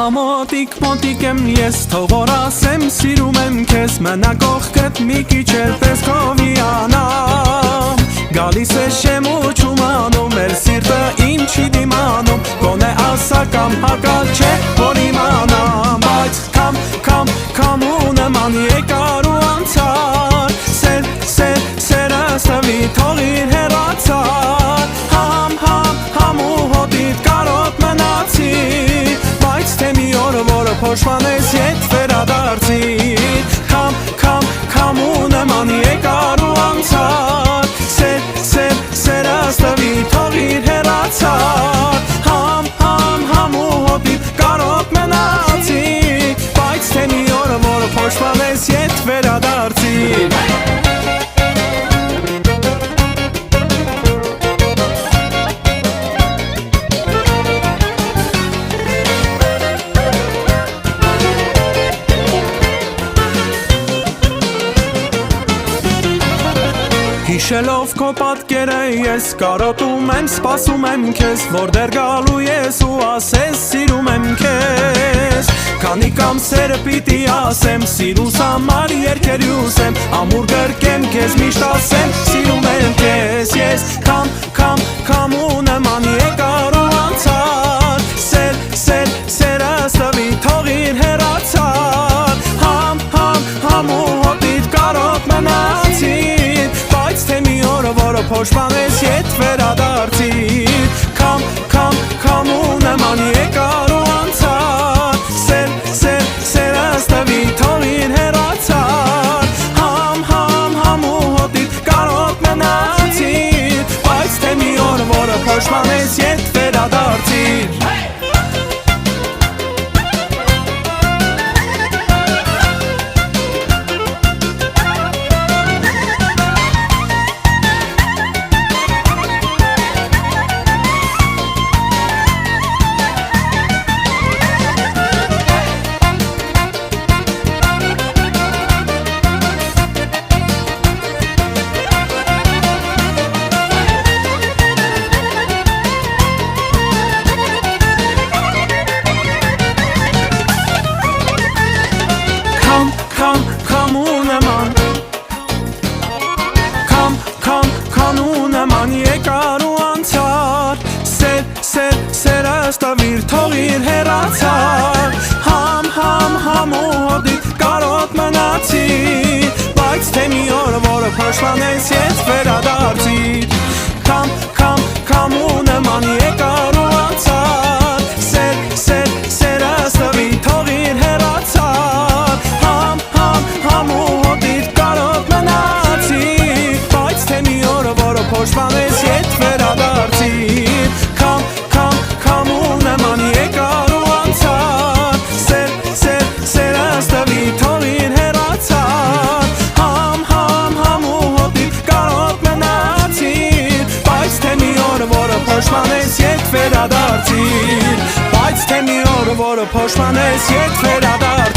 Ահա մոտիկ եմ ես, թող որ ասեմ սիրում եմ քեզ, մենակ կողքդ մի քիչ էլ տեսքով հիանամ, գալիս է շեմուչում անում, մեր սիրտը ինչի դիմանում, գոնե ասա կամ հակալ չէ որ իմանամ, բայց կամ ու նման եկար ու անցար, սերը ստվի թող իր հեռացար, համ ու հոտիդ կարոտ մնացի, բայց թե մի օր որը փոշմանես ետ վերադարձիր, կամ ու նման եկար ու անցար, սերը ստվի թող իր հեռացար, համ ու հոտիդ կարոտ մնացի, բայց թե մի օր որը փոշմանես ետ վերադարձիր. Հիշելով քո պատկերը ես կարոտում եմ, սպասում եմ քեզ, որ դեռ գալու ես ու ասես սիրում եմ քեզ, քանի կամ սերը պիտի ասեմ, սիրուս համար երկեր ուսեմ, ամուր գրկեմ քեզ միշտ ասեմ, սիրում եմ քեզ, ես կամ ու նման եկար ու անցար, սերը ստվի թող իր հեռացար, համ ու հոտիդ կարոտ մնացի, բայց թե մի օր որը փոշմանես ետ վերադարձիր, կամ ու նման եկար ու անցար, սերը ստվի թող իր հեռացար, համ ու հոտիդ կարոտ մնացիր, բայց թե մի օր որը փոշմանես ետ վերադարձիր. Քանու նման եկար ու անցար, սերը ստվիր թող իր հեռացար, համ ու հոտիդ կարոտ մնացի, բայց թե մի օր որը փոշմանես ետ վերադարձիր, կամ ու նման եկար ու անցար, սերը ստվի թող իր հեռացար, համ ու հոտիդ կարոտ մնացի, բայց թե մի օր որը փոշմանես ետ վերադարձիր, կամ ու նման եկար ու անցար, սերը ստվի թող իր հեռացար, համ ու հոտիդ կարոտ մնացիր, բայց թե մի օր որը փոշմանես ետ վերադարձիր, բայց թե մի օր որը փոշմանես ետ վերադարձիր.